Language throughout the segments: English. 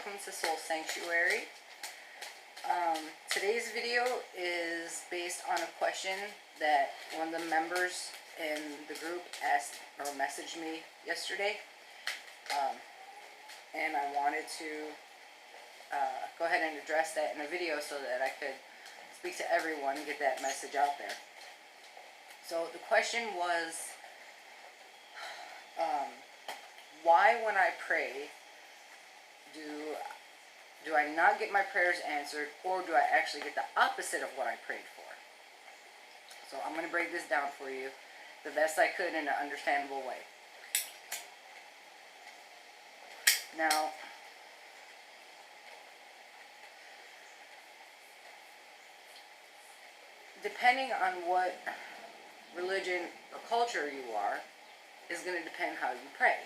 welcome to Soul Sanctuary. Today's video is based on a question that one of the members in the group asked or messaged me yesterday. And I wanted to go ahead and address that in a video so that I could speak to everyone and get that message out there. So the question was, why when I pray do I not get my prayers answered, or do I actually get the opposite of what I prayed for? So I'm going to break this down for you the best I could in an understandable way. Now, depending on what religion or culture you are, is going to depend how you pray.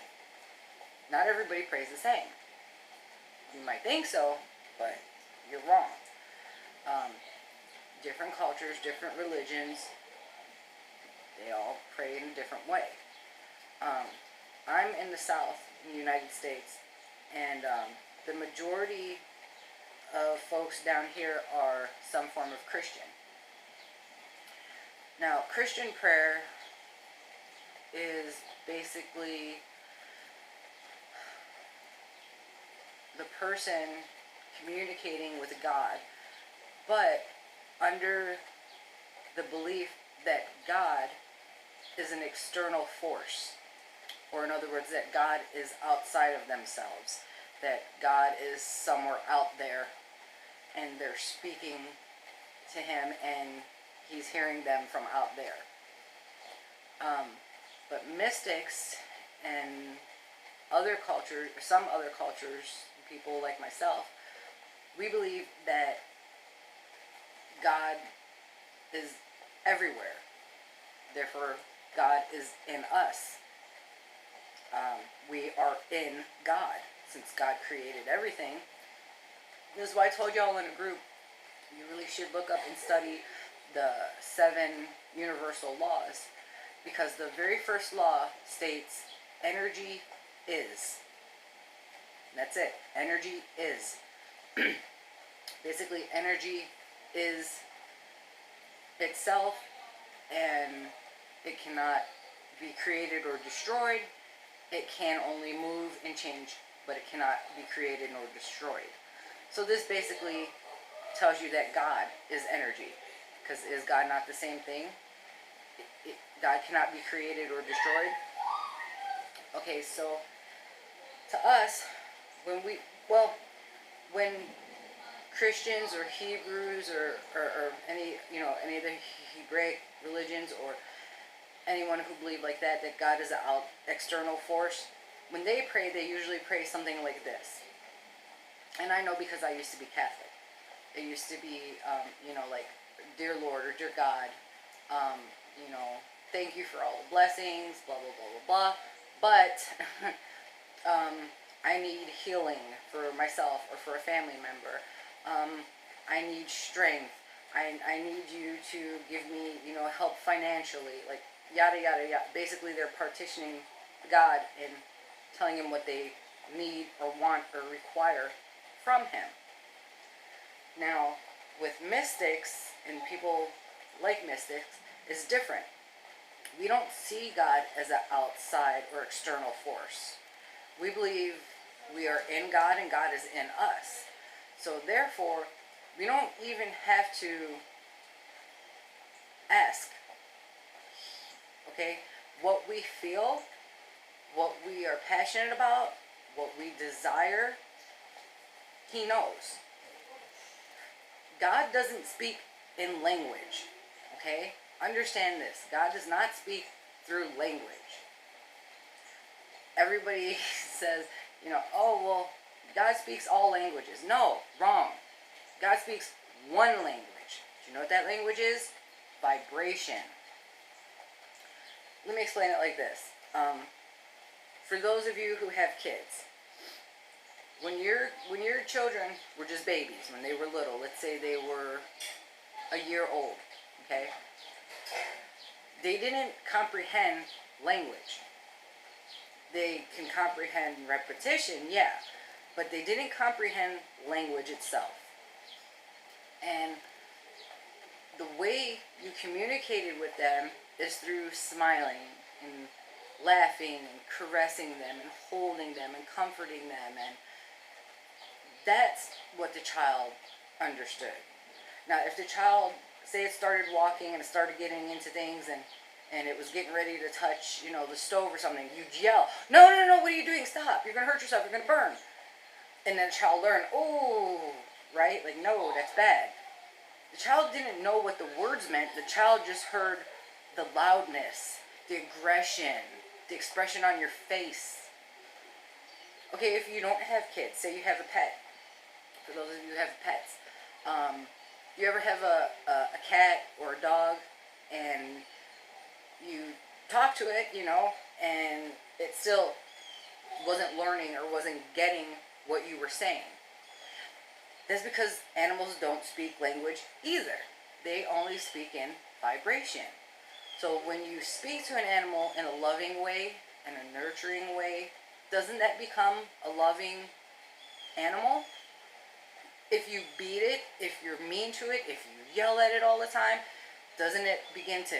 Not everybody prays the same. You might think so, but you're wrong. Different cultures, different religions, they all pray in a different way. I'm in the South, in the United States, and the majority of folks down here are some form of Christian. Now, Christian prayer is basically the person communicating with God, but under the belief that God is an external force, or in other words, that God is outside of themselves, that God is somewhere out there, and they're speaking to Him, and He's hearing them from out there. But mystics and other cultures, some other cultures, people like myself, we believe that God is everywhere. Therefore, God is in us. We are in God, since God created everything. This is why I told y'all in a group, you really should look up and study the 7 universal laws, because the very first law states energy is. That's it. Energy is. Basically, energy is itself, and it cannot be created or destroyed. It can only move and change, but it cannot be created nor destroyed. So this basically tells you that God is energy. Because is God not the same thing? God cannot be created or destroyed. Okay, so to us, when Christians or Hebrews or any of the Hebraic religions, or anyone who believed like that God is an external force, when they pray, they usually pray something like this. And I know because I used to be Catholic. It used to be, like, dear Lord or dear God, thank you for all the blessings, blah, blah, blah, blah, blah. But I need healing for myself or for a family member. I need strength. I need you to give me, help financially, like yada, yada, yada. Basically, they're partitioning God and telling Him what they need or want or require from Him. Now, with mystics and people like mystics, it's different. We don't see God as an outside or external force. We believe we are in God and God is in us. So therefore, we don't even have to ask, okay, what we feel, what we are passionate about, what we desire. He knows. God doesn't speak in language, okay? Understand this. God does not speak through language. Everybody says, oh, well, God speaks all languages. No, wrong. God speaks one language. Do you know what that language is? Vibration. Let me explain it like this. For those of you who have kids, when your children were just babies, when they were little, let's say they were a year old, okay? They didn't comprehend language. They can comprehend repetition, yeah, but they didn't comprehend language itself. And the way you communicated with them is through smiling and laughing and caressing them and holding them and comforting them, and that's what the child understood. Now, if the child, say it started walking and it started getting into things, and it was getting ready to touch, the stove or something, you'd yell, no, no, no, what are you doing? Stop. You're going to hurt yourself. You're going to burn. And then the child learned, oh, right? Like, no, that's bad. The child didn't know what the words meant. The child just heard the loudness, the aggression, the expression on your face. Okay, if you don't have kids, say you have a pet. For those of you who have pets, you ever have a cat or a dog, and you talk to it, and it still wasn't learning or wasn't getting what you were saying? That's because animals don't speak language either. They only speak in vibration. So when you speak to an animal in a loving way and a nurturing way, doesn't that become a loving animal? If you beat it, if you're mean to it, if you yell at it all the time, doesn't it begin to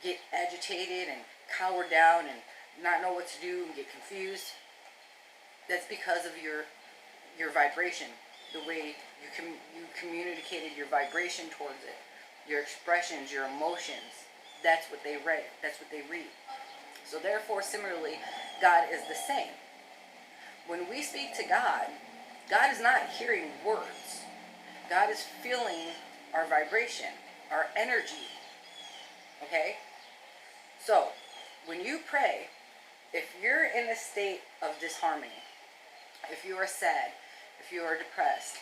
get agitated and cower down and not know what to do and get confused? That's because of your vibration, the way you communicated your vibration towards it, your expressions, your emotions. That's what they read. That's what they read. So therefore, similarly, God is the same. When we speak to God, God is not hearing words. God is feeling our vibration, our energy. Okay? So, when you pray, if you're in a state of disharmony, if you are sad, if you are depressed,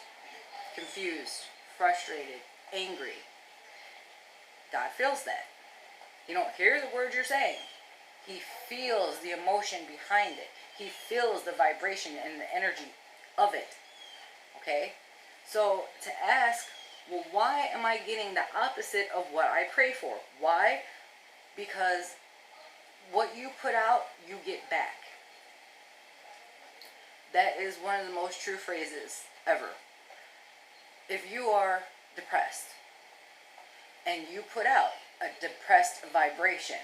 confused, frustrated, angry, God feels that. You don't hear the words you're saying. He feels the emotion behind it. He feels the vibration and the energy of it. Okay? So to ask, well, why am I getting the opposite of what I pray for? Why? Because what you put out, you get back. That is one of the most true phrases ever. If you are depressed and you put out a depressed vibration,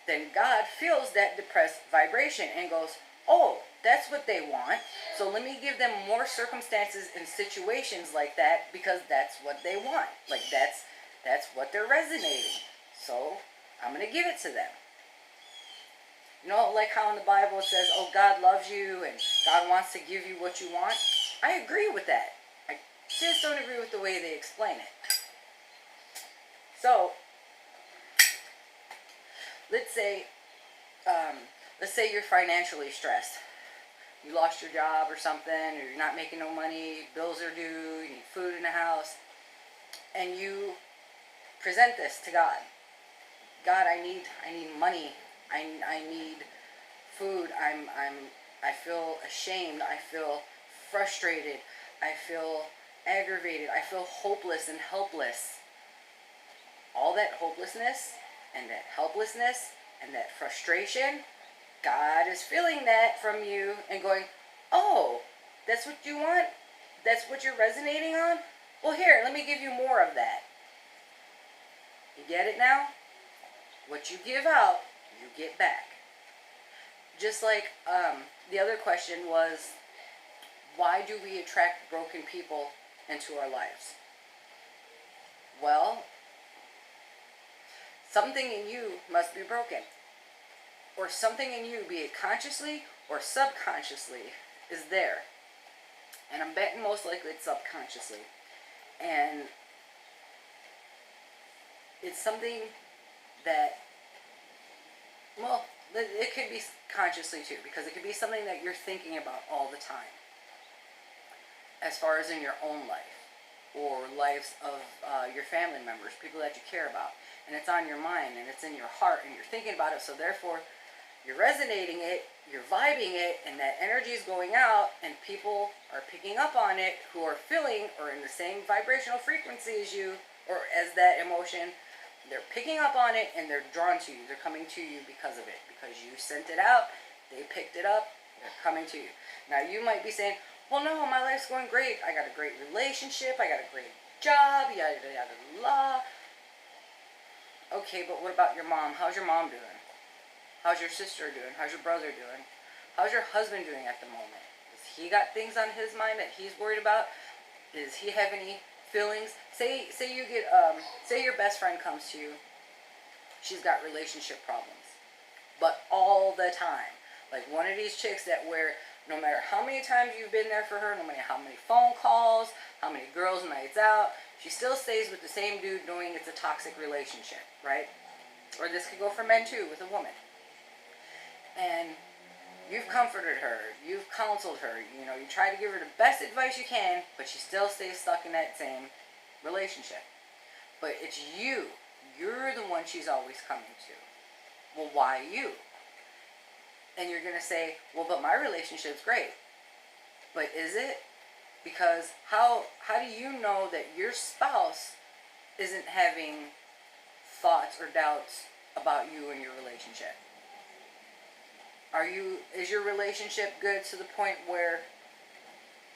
then God feels that depressed vibration and goes, oh, that's what they want. So let me give them more circumstances and situations like that, because that's what they want. Like that's what they're resonating. So I'm going to give it to them. Like how in the Bible it says, oh, God loves you and God wants to give you what you want. I agree with that. I just don't agree with the way they explain it. So let's say you're financially stressed. You lost your job or something, or you're not making no money, bills are due, you need food in the house, and you present this to God. God, I need money. I need food. I feel ashamed. I feel frustrated. I feel aggravated. I feel hopeless and helpless. All that hopelessness and that helplessness and that frustration, God is feeling that from you and going, oh, that's what you want? That's what you're resonating on? Well, here, let me give you more of that. You get it now? What you give out, you get back. Just like the other question was, why do we attract broken people into our lives? Well, something in you must be broken. Or something in you, be it consciously or subconsciously, is there. And I'm betting most likely it's subconsciously. And it's something that, well, it could be consciously too, because it could be something that you're thinking about all the time, as far as in your own life, or lives of your family members, people that you care about, and it's on your mind, and it's in your heart, and you're thinking about it, so therefore, you're resonating it, you're vibing it, and that energy is going out, and people are picking up on it who are feeling or in the same vibrational frequency as you, or as that emotion. They're picking up on it, and they're drawn to you. They're coming to you because of it. Because you sent it out, they picked it up, they're coming to you. Now, you might be saying, Well, no, my life's going great. I got a great relationship. I got a great job. Yada yada yada. Yada. Okay, but what about your mom? How's your mom doing? How's your sister doing? How's your brother doing? How's your husband doing at the moment? Has he got things on his mind that he's worried about? Does he have any feelings? Say you get say your best friend comes to you. She's got relationship problems, but all the time. Like one of these chicks that where no matter how many times you've been there for her, no matter how many phone calls, how many girls' nights out, she still stays with the same dude knowing it's a toxic relationship, right? Or this could go for men too, with a woman. And you've comforted her, you've counseled her, you know, you try to give her the best advice you can, but she still stays stuck in that same relationship. But it's you. You're the one she's always coming to. Well, why you? And you're going to say, well, but my relationship's great. But is it? Because how do you know that your spouse isn't having thoughts or doubts about you and your relationship? Is your relationship good to the point where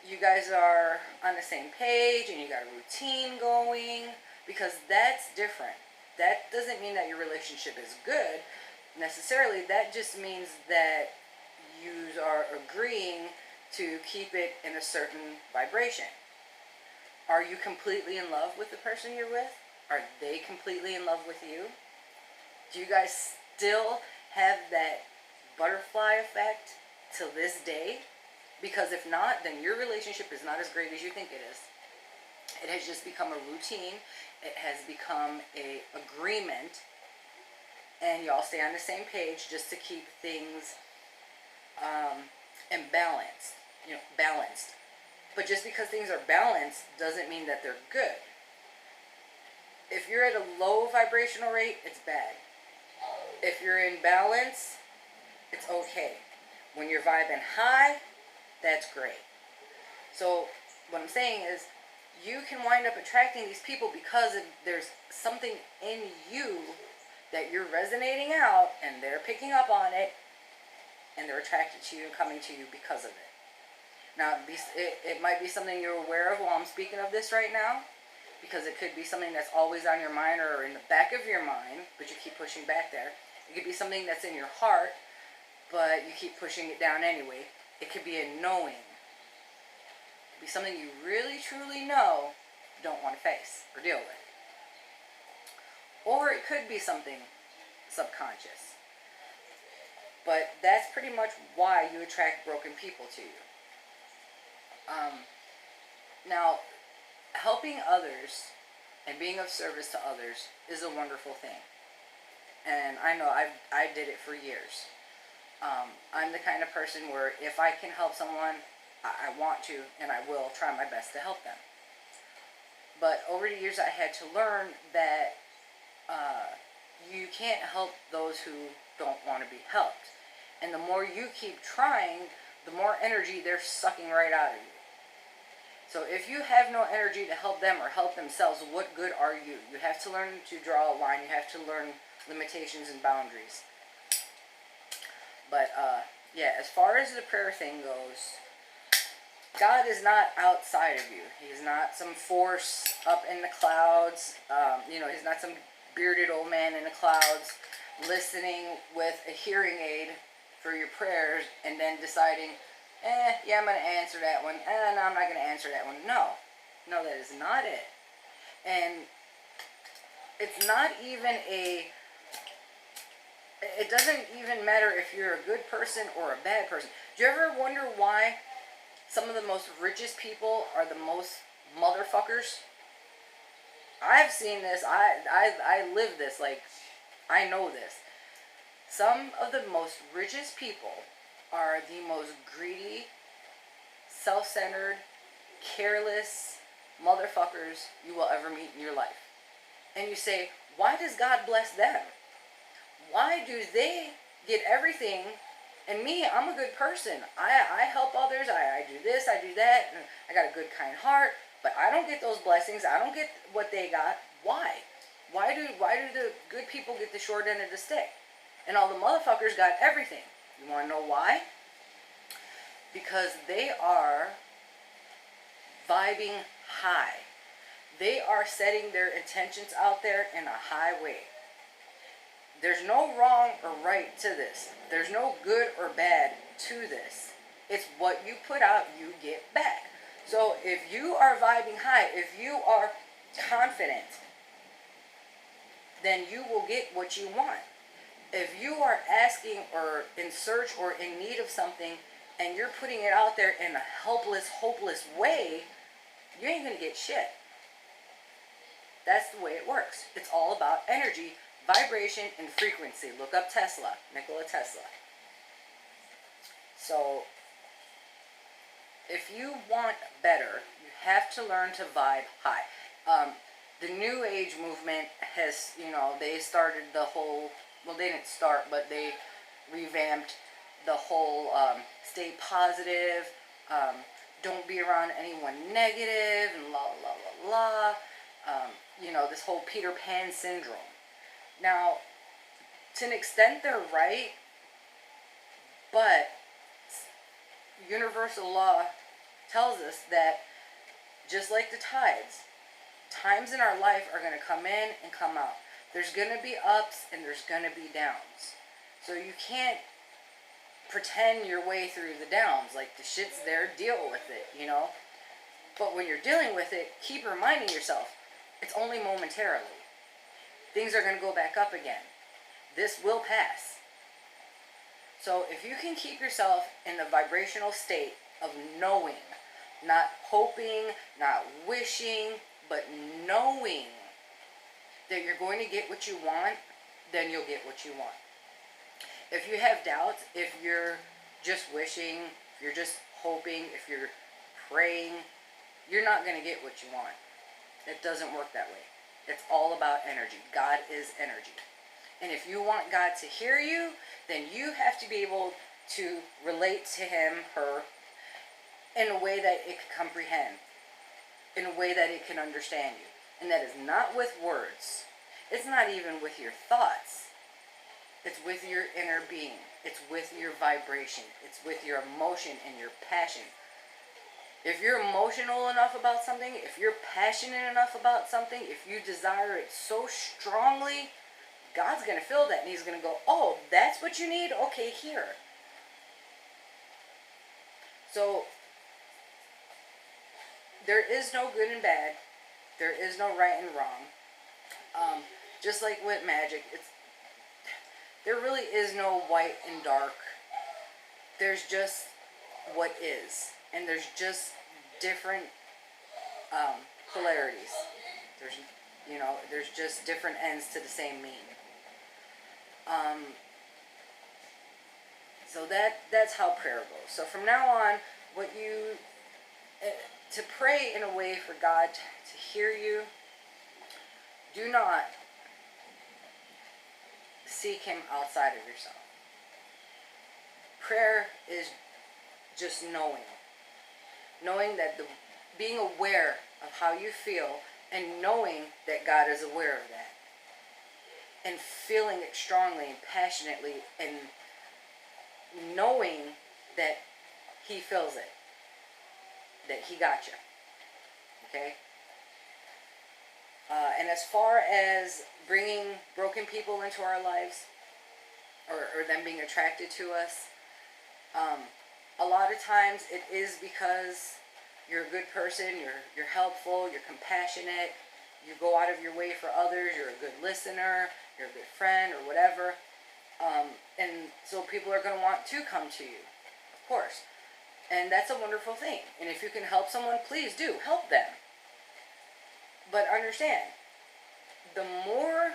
you guys are on the same page and you got a routine going? Because that's different. That doesn't mean that your relationship is good necessarily. That just means that you are agreeing to keep it in a certain vibration. Are you completely in love with the person you're with? Are they completely in love with you? Do you guys still have that butterfly effect till this day? Because if not, then your relationship is not as great as you think it is. It has just become a routine. It has become a agreement, and y'all stay on the same page just to keep things balanced. You know, balanced. But just because things are balanced doesn't mean that they're good. If you're at a low vibrational rate, it's bad. If you're in balance, it's okay. When you're vibing high, that's great. So what I'm saying is, you can wind up attracting these people because there's something in you that you're resonating out, and they're picking up on it, and they're attracted to you and coming to you because of it. Now, it might be something you're aware of while I'm speaking of this right now, because it could be something that's always on your mind or in the back of your mind, but you keep pushing back there. It could be something that's in your heart, but you keep pushing it down anyway. It could be a knowing. It could be something you really, truly know, don't want to face or deal with. Or it could be something subconscious. But that's pretty much why you attract broken people to you. Now, helping others and being of service to others is a wonderful thing. And I know I did it for years. I'm the kind of person where if I can help someone, I want to, and I will try my best to help them. But over the years, I had to learn that you can't help those who don't want to be helped. And the more you keep trying, the more energy they're sucking right out of you. So if you have no energy to help them or help themselves, what good are you? You have to learn to draw a line. You have to learn limitations and boundaries. But yeah, as far as the prayer thing goes, God is not outside of you. He's not some force up in the clouds. He's not some bearded old man in the clouds listening with a hearing aid for your prayers and then deciding, yeah, I'm going to answer that one. No, I'm not going to answer that one. No, that is not it. And it's not even it doesn't even matter if you're a good person or a bad person. Do you ever wonder why some of the most richest people are the most motherfuckers? I've seen this. I live this. Like, I know this. Some of the most richest people are the most greedy, self-centered, careless motherfuckers you will ever meet in your life. And you say, why does God bless them? Why do they get everything? And me, I'm a good person. I help others. I do this, I do that. And I got a good, kind heart. But I don't get those blessings. I don't get what they got. Why? Why do the good people get the short end of the stick? And all the motherfuckers got everything. You want to know why? Because they are vibing high. They are setting their intentions out there in a high way. There's no wrong or right to this. There's no good or bad to this. It's what you put out, you get back. So if you are vibing high, if you are confident, then you will get what you want. If you are asking or in search or in need of something and you're putting it out there in a helpless, hopeless way, you ain't going to get shit. That's the way it works. It's all about energy, vibration, and frequency. Look up Tesla, Nikola Tesla. So, if you want better, you have to learn to vibe high. The New Age movement has, they started the whole, well, they didn't start, but they revamped the whole stay positive, don't be around anyone negative, and la la la la. This whole Peter Pan syndrome. Now, to an extent, they're right, but universal law tells us that just like the times in our life are going to come in and come out. There's going to be ups and there's going to be downs. So you can't pretend your way through the downs. Like, the shit's there, deal with it, But when you're dealing with it, keep reminding yourself, it's only momentarily. Things are going to go back up again. This will pass. So if you can keep yourself in the vibrational state of knowing, not hoping, not wishing, but knowing that you're going to get what you want, then you'll get what you want. If you have doubts, if you're just wishing, if you're just hoping, if you're praying, you're not going to get what you want. It doesn't work that way. It's all about energy. God is energy. And if you want God to hear you, then you have to be able to relate to him, her, in a way that it can comprehend, in a way that it can understand you. And that is not with words. It's not even with your thoughts. It's with your inner being. It's with your vibration. It's with your emotion and your passion. If you're emotional enough about something, if you're passionate enough about something, if you desire it so strongly, God's going to feel that and he's going to go, oh, that's what you need? Okay, here. So, there is no good and bad. There is no right and wrong. Just like with magic, there really is no white and dark. There's just what is. And there's just different polarities. There's just different ends to the same mean. So that's how prayer goes. So from now on, to pray in a way for God to hear you, do not seek him outside of yourself. Prayer is just knowing. Knowing that being aware of how you feel and knowing that God is aware of that. And feeling it strongly and passionately and knowing that he feels it. That he got you. Okay? And as far as bringing broken people into our lives, or them being attracted to us, a lot of times it is because you're a good person, you're helpful, you're compassionate, you go out of your way for others, you're a good listener, you're a good friend, or whatever. And so people are going to want to come to you, of course. And that's a wonderful thing. And if you can help someone, please do. Help them. But understand, the more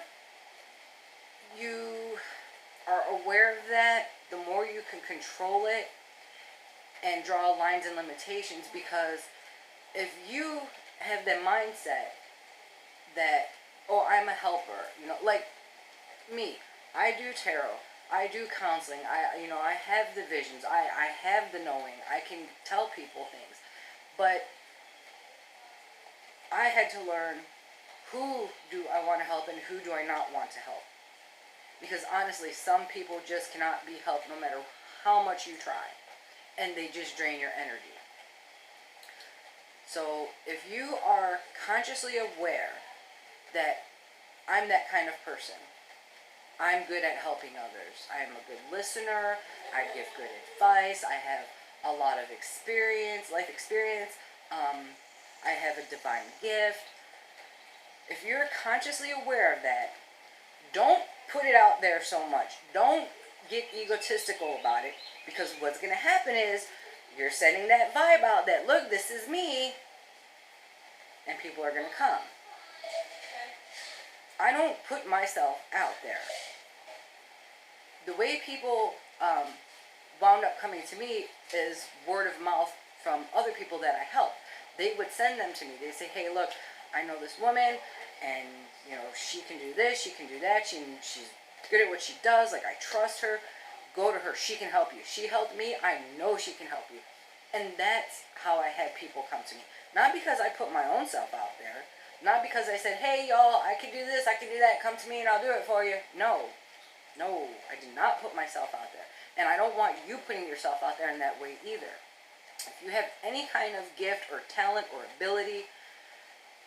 you are aware of that, the more you can control it and draw lines and limitations. Because if you have the mindset that, oh, I'm a helper, like me, I do tarot, I do counseling, I have the visions, I have the knowing, I can tell people things, but I had to learn who do I want to help and who do I not want to help. Because honestly, some people just cannot be helped no matter how much you try. And they just drain your energy. So if you are consciously aware that I'm that kind of person, I'm good at helping others. I am a good listener. I give good advice. I have a lot of experience, life experience. I have a divine gift. If you're consciously aware of that, don't put it out there so much. Don't get egotistical about it, because what's going to happen is you're sending that vibe out that, look, this is me, and people are going to come. I don't put myself out there. The way people wound up coming to me is word of mouth from other people that I help. They would send them to me. They'd say, hey, look, I know this woman, and, you know, she can do this, she can do that, she's good at what she does, like, I trust her. Go to her, she can help you. She helped me, I know she can help you. And that's how I had people come to me. Not because I put my own self out there, not because I said, hey, y'all, I can do this, I can do that, come to me and I'll do it for you. No, I did not put myself out there. And I don't want you putting yourself out there in that way either. If you have any kind of gift or talent or ability,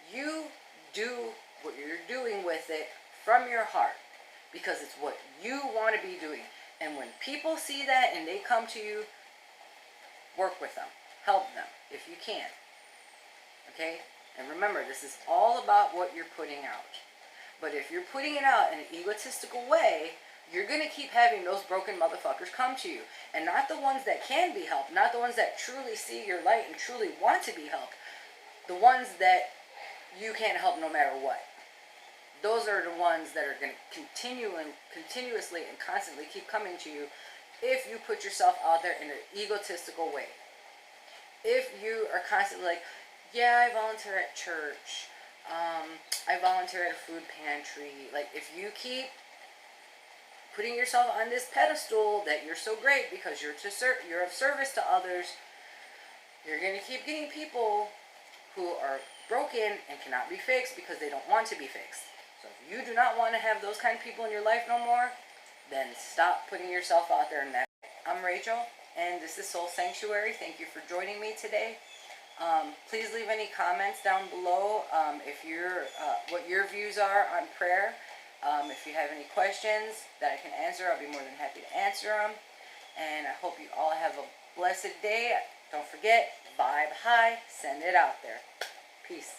you do what you're doing with it from your heart, because it's what you want to be doing. And when people see that and they come to you, work with them, help them if you can. Okay? And remember, this is all about what you're putting out. But if you're putting it out in an egotistical way, you're going to keep having those broken motherfuckers come to you. And not the ones that can be helped, not the ones that truly see your light and truly want to be helped. The ones that you can't help no matter what. Those are the ones that are going to continuously and constantly keep coming to you if you put yourself out there in an egotistical way. If you are constantly like, yeah, I volunteer at church, I volunteer at a food pantry. Like, if you keep putting yourself on this pedestal that you're so great because you're of service to others, you're going to keep getting people who are broken and cannot be fixed because they don't want to be fixed. So if you do not want to have those kind of people in your life no more, then stop putting yourself out there in that way. I'm Rachel, and this is Soul Sanctuary. Thank you for joining me today. Please leave any comments down below if what your views are on prayer. If you have any questions that I can answer, I'll be more than happy to answer them. And I hope you all have a blessed day. Don't forget, vibe high, send it out there. Peace.